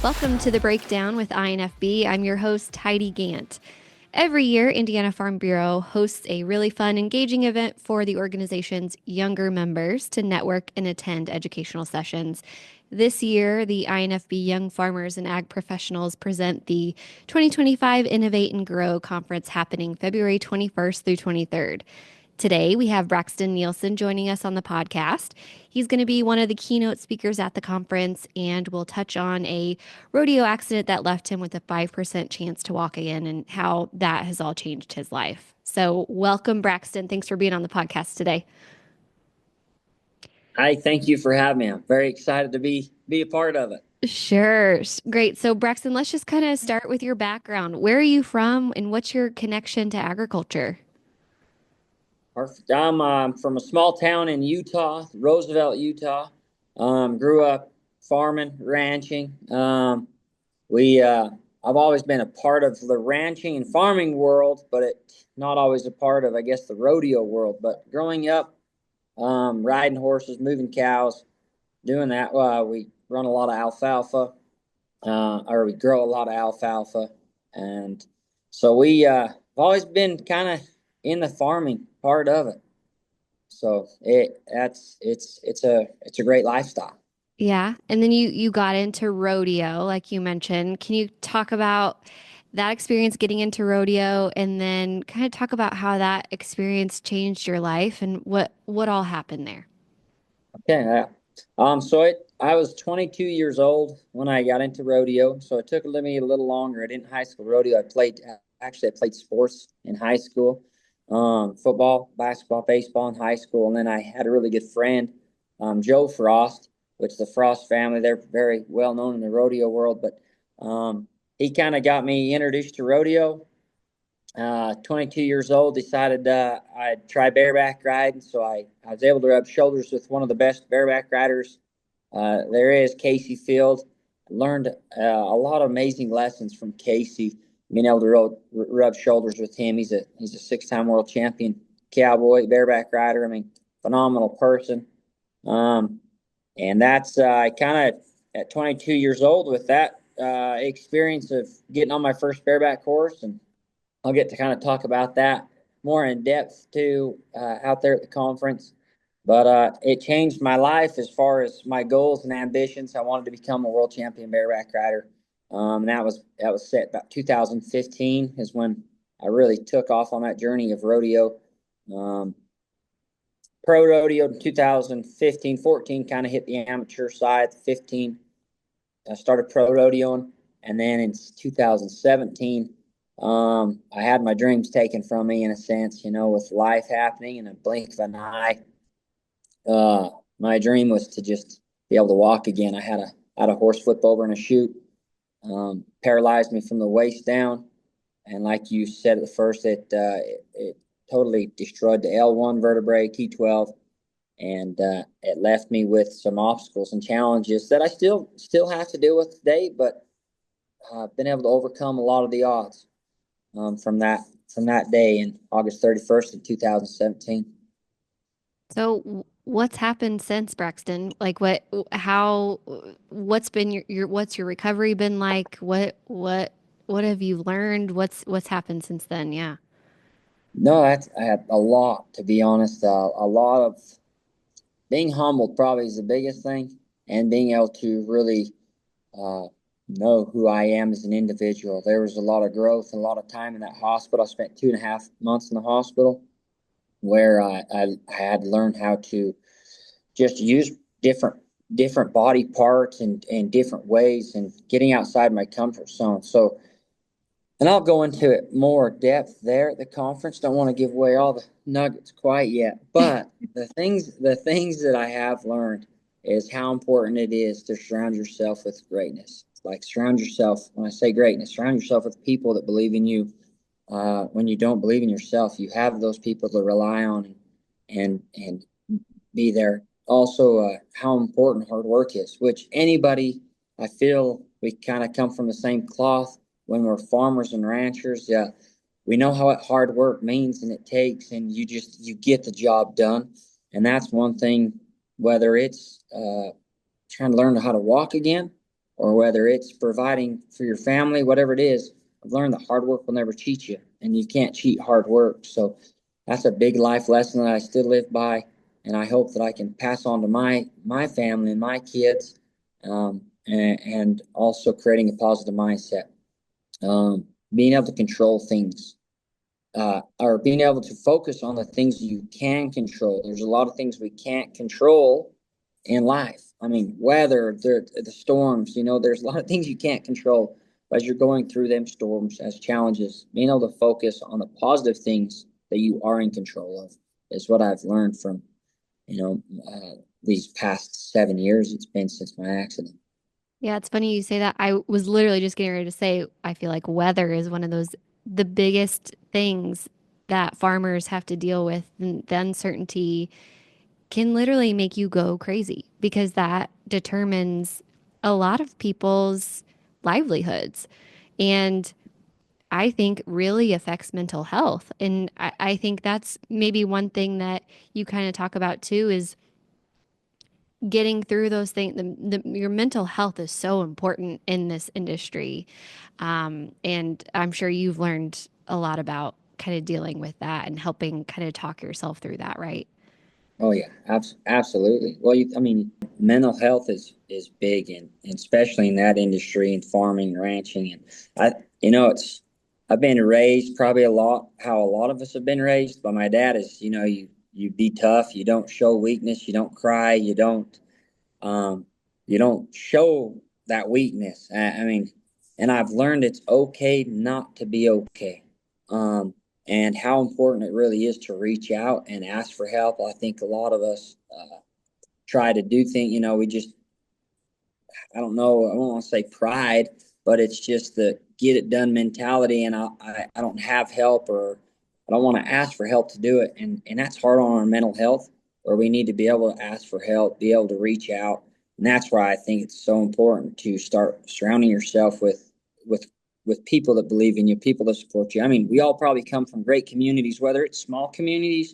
Welcome to the Breakdown with INFB. I'm your host, Heidi Gant. Every year, Indiana Farm Bureau hosts a really fun, engaging event for the organization's younger members to network and attend educational sessions. This year, the INFB Young Farmers and Ag Professionals present the 2025 Innovate and Grow Conference happening February 21st through 23rd. Today, we have Braxten Nielsen joining us on the podcast. He's going to be one of the keynote speakers at the conference, and we'll touch on a rodeo accident that left him with a 5% chance to walk again and how that has all changed his life. So, welcome, Braxten. Thanks for being on the podcast today. Hi, thank you for having me. I'm very excited to be a part of it. Sure. Great. So, Braxten, let's just kind of start with your background. Where are you from, and what's your connection to agriculture? Perfect. I'm from a small town in Utah, Roosevelt, Utah. Grew up farming, ranching. I've always been a part of the ranching and farming world, but not always a part of, I guess, the rodeo world. But growing up, riding horses, moving cows, doing that, we run a lot of alfalfa, or we grow a lot of alfalfa, and so we've always been kind of in the farming part of it. So it's a great lifestyle. Yeah. And then you got into rodeo, like you mentioned. Can you talk about that experience getting into rodeo and then kind of talk about how that experience changed your life and what all happened there? Okay. I was 22 years old when I got into rodeo, so it took me a little longer. I didn't high school rodeo. I played sports in high school, football, basketball, baseball in high school, and then I had a really good friend, Joe Frost, which the Frost family, they're very well known in the rodeo world, but he kind of got me introduced to rodeo. 22 years old, decided I'd try bareback riding. So I was able to rub shoulders with one of the best bareback riders there is, Casey Field. I learned a lot of amazing lessons from Casey, being able to rub shoulders with him. He's a six-time world champion cowboy, bareback rider. I mean, phenomenal person. And that's I kind of at 22 years old with that experience of getting on my first bareback horse, and I'll get to kind of talk about that more in depth too out there at the conference. But it changed my life as far as my goals and ambitions. I wanted to become a world champion bareback rider. And that was set about 2015 is when I really took off on that journey of rodeo. Um, Pro rodeo in 2015, 14 kind of hit the amateur side. 15, I started pro rodeoing, and then in 2017, I had my dreams taken from me in a sense, with life happening in a blink of an eye. Uh, my dream was to just be able to walk again. I had a horse flip over in a chute, paralyzed me from the waist down, and like you said at the first, it totally destroyed the L1 vertebrae, T12, and it left me with some obstacles and challenges that I still have to deal with today, but I've been able to overcome a lot of the odds from that day in August 31st of 2017. So, what's happened since, Braxten? Like what's been what's your recovery been like? What have you learned? What's happened since then? Yeah. No, I had a lot, to be honest. A lot of being humbled probably is the biggest thing, and being able to really uh, know who I am as an individual. There was a lot of growth and a lot of time in that hospital. I spent 2.5 months in the hospital where I had learned how to just use different body parts and different ways and getting outside my comfort zone. So, and I'll go into it more depth there at the conference. Don't want to give away all the nuggets quite yet, but the things that I have learned is how important it is to surround yourself with greatness. Like surround yourself, when I say greatness, surround yourself with people that believe in you. When you don't believe in yourself, you have those people to rely on and be there. Also, how important hard work is, which anybody, I feel we kind of come from the same cloth when we're farmers and ranchers. Yeah, we know how hard work means and it takes, and you get the job done. And that's one thing, whether it's trying to learn how to walk again, or whether it's providing for your family, whatever it is, I've learned that hard work will never cheat you, and you can't cheat hard work. So that's a big life lesson that I still live by, and I hope that I can pass on to my family and my kids, and also creating a positive mindset, being able to control things, or being able to focus on the things you can control. There's a lot of things we can't control in life. I mean, weather, the storms, there's a lot of things you can't control. But as you're going through them storms as challenges, being able to focus on the positive things that you are in control of is what I've learned from, these past 7 years it's been since my accident. Yeah, it's funny you say that. I was literally just getting ready to say, I feel like weather is one of the biggest things that farmers have to deal with. And the uncertainty can literally make you go crazy because that determines a lot of people's livelihoods. And I think really affects mental health. And I think that's maybe one thing that you kind of talk about too is getting through those things. Your mental health is so important in this industry. And I'm sure you've learned a lot about kind of dealing with that and helping kind of talk yourself through that, right? Oh yeah, absolutely. Well, I mean, mental health is big, and especially in that industry, in farming, ranching, and it's I've been raised probably a lot how a lot of us have been raised. But my dad is, you be tough, you don't show weakness, you don't cry, um you don't show that weakness. I mean, and I've learned it's okay not to be okay. Um, and how important it really is to reach out and ask for help. I think a lot of us try to do things, we just, I don't know, I don't want to say pride, but it's just the get it done mentality. And I don't have help, or I don't want to ask for help to do it. And that's hard on our mental health, where we need to be able to ask for help, be able to reach out. And that's why I think it's so important to start surrounding yourself with, with people that believe in you, people that support you. I mean, we all probably come from great communities, whether it's small communities,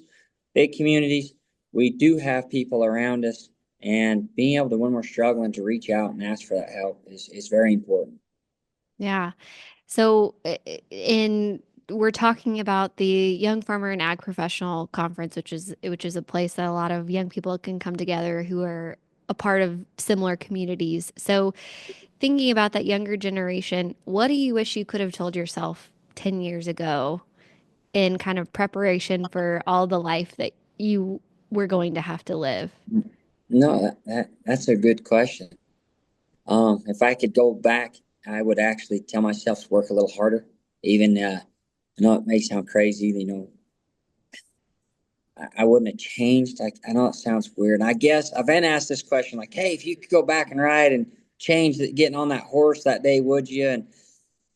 big communities. We do have people around us, and being able to, when we're struggling, to reach out and ask for that help is very important. Yeah. So, in we're talking about the Young Farmer and Ag Professional Conference, which is a place that a lot of young people can come together who are a part of similar communities. So, thinking about that younger generation, what do you wish you could have told yourself 10 years ago in kind of preparation for all the life that you were going to have to live? No, that's a good question. If I could go back, I would actually tell myself to work a little harder. Even, I know it may sound crazy, I wouldn't have changed. I know it sounds weird. And I guess I've been asked this question, like, hey, if you could go back and ride and change getting on that horse that day, would you? And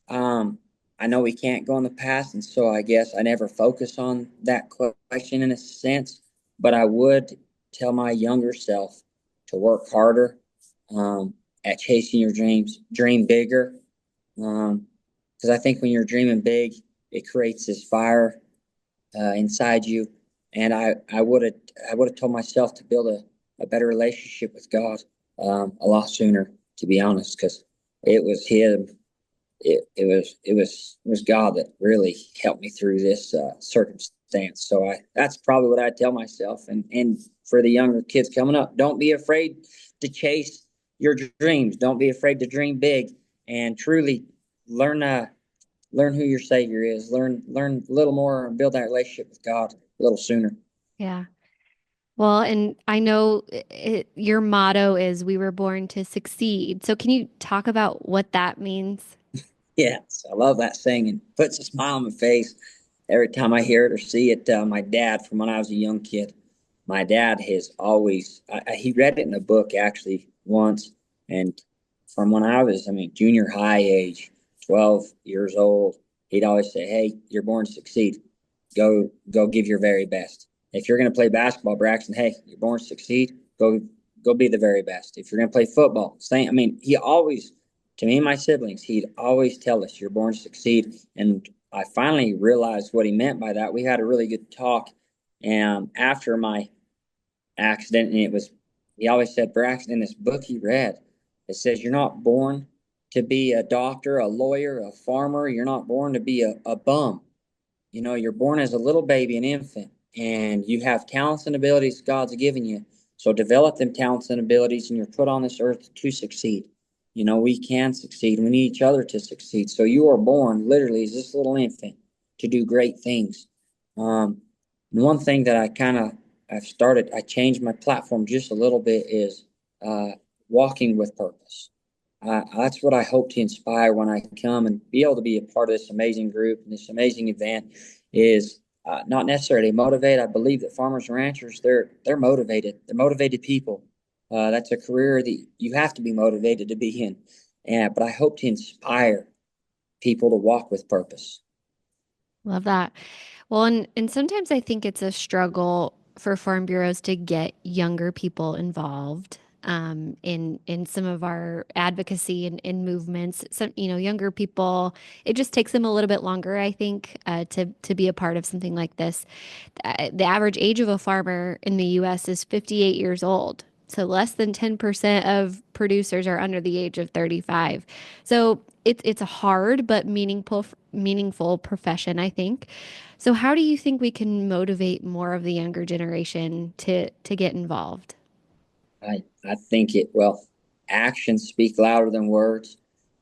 Um, I know we can't go in the past, and so I guess I never focus on that question in a sense. But I would tell my younger self to work harder, at chasing your dreams, dream bigger. Because I think when you're dreaming big, it creates this fire inside you. And I would have told myself to build a better relationship with God, a lot sooner, to be honest, because it was Him, it was God that really helped me through this circumstance. So that's probably what I tell myself, and for the younger kids coming up, don't be afraid to chase your dreams. Don't be afraid to dream big, and truly learn learn who your Savior is. Learn a little more and build that relationship with God a little sooner. Yeah. Well, and I know your motto is we were born to succeed. So can you talk about what that means? Yes, I love that saying, and puts a smile on my face every time I hear it or see it. My dad, from when I was a young kid, my dad has always, he read it in a book actually once. And from when I was, I mean, junior high age, 12 years old, he'd always say, hey, you're born to succeed. Go give your very best. If you're going to play basketball, Braxton, hey, you're born to succeed. Go be the very best. If you're going to play football, same. I mean, he always, to me and my siblings, he'd always tell us, you're born to succeed. And I finally realized what he meant by that. We had a really good talk, and after my accident, and he always said, Braxton, in this book he read, It says you're not born to be a doctor, a lawyer, a farmer. You're not born to be a bum. You're born as a little baby, an infant, and you have talents and abilities God's given you. So develop them talents and abilities, and you're put on this earth to succeed. We can succeed. We need each other to succeed. So you are born literally as this little infant to do great things. One thing that I changed my platform just a little bit is walking with purpose. That's what I hope to inspire when I come and be able to be a part of this amazing group and this amazing event is not necessarily motivate. I believe that farmers and ranchers, they're motivated. They're motivated people. That's a career that you have to be motivated to be in. But I hope to inspire people to walk with purpose. Love that. Well, and sometimes I think it's a struggle for farm bureaus to get younger people involved in some of our advocacy and movements. Some, younger people, it just takes them a little bit longer, I think, to be a part of something like this. The average age of a farmer in the U.S. is 58 years old. So less than 10% of producers are under the age of 35. So it's a hard but meaningful profession, I think. So how do you think we can motivate more of the younger generation to get involved? I think actions speak louder than words.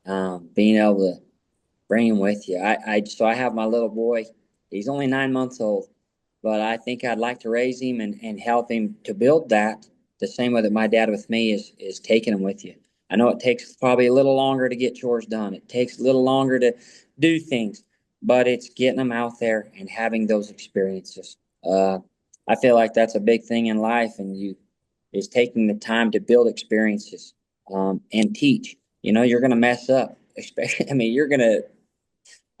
Being able to bring him with you. So I have my little boy. He's only 9 months old, but I think I'd like to raise him and help him to build that the same way that my dad with me is taking him with you. I know it takes probably a little longer to get chores done. It takes a little longer to do things, but it's getting them out there and having those experiences. I feel like that's a big thing in life, and is taking the time to build experiences and teach. You're going to mess up, especially. I mean, I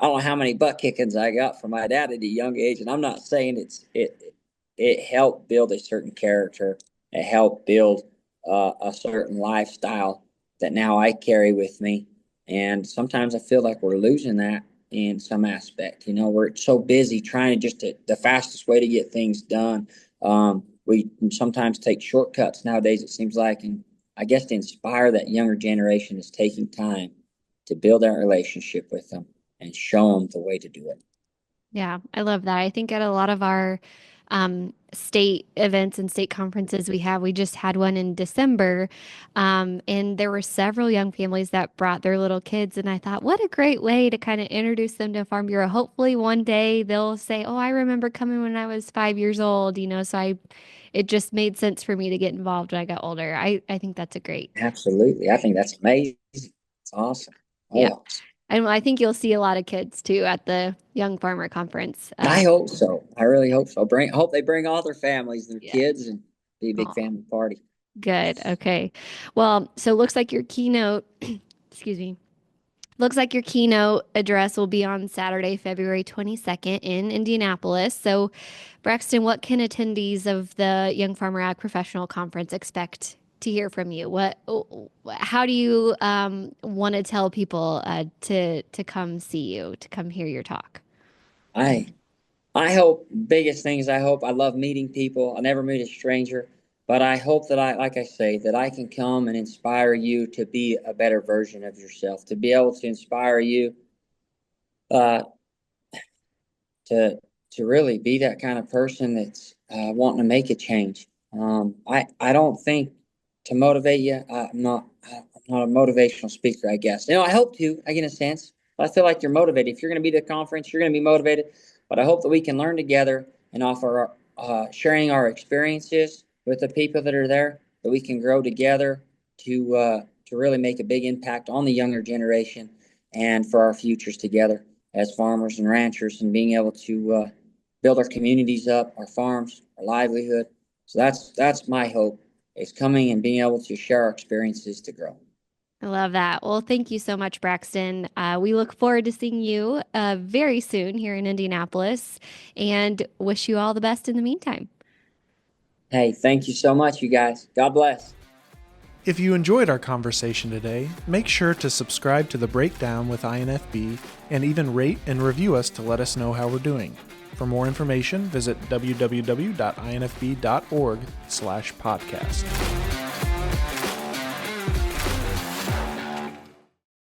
don't know how many butt kickings I got from my dad at a young age, and I'm not saying it helped build a certain character. It helped build a certain lifestyle that now I carry with me. And sometimes I feel like we're losing that in some aspect. We're so busy trying to the fastest way to get things done. We sometimes take shortcuts nowadays, it seems like, and I guess to inspire that younger generation is taking time to build that relationship with them and show them the way to do it. Yeah, I love that. I think at a lot of our state events and state conferences we just had one in December. And there were several young families that brought their little kids. And I thought, what a great way to kind of introduce them to Farm Bureau. Hopefully one day they'll say, oh, I remember coming when I was 5 years old, it just made sense for me to get involved when I got older. I think that's a great. Absolutely. I think that's amazing. It's awesome. Yeah. Oh, And I think you'll see a lot of kids too at the Young Farmer Conference. I hope so. I really hope so. Hope they bring all their families, their Yeah. kids, and be a big Oh, family party. good. Okay. Well, so it looks like your keynote, excuse me, looks like your keynote address will be on Saturday, February 22nd in Indianapolis. So, Braxton, what can attendees of the Young Farmer Ag Professional Conference expect to hear from you? How do you want to tell people to come see you, to come hear your talk? I I hope biggest thing is I love meeting people. I never meet a stranger, but I hope that like I say, that I can come and inspire you to be a better version of yourself, to be able to inspire you uh, to really be that kind of person that's wanting to make a change. I don't think to motivate you. I'm not a motivational speaker, I guess. I hope to, I get a sense. I feel like you're motivated. If you're going to be at the conference, you're going to be motivated. But I hope that we can learn together and offer sharing our experiences with the people that are there, that we can grow together to really make a big impact on the younger generation and for our futures together as farmers and ranchers, and being able to build our communities up, our farms, our livelihood. So that's my hope, is coming and being able to share our experiences to grow. I love that. Well, thank you so much, Braxton. We look forward to seeing you very soon here in Indianapolis and wish you all the best in the meantime. Hey, thank you so much, you guys. God bless. If you enjoyed our conversation today, make sure to subscribe to The Breakdown with INFB and even rate and review us to let us know how we're doing. For more information, visit www.infb.org/podcast.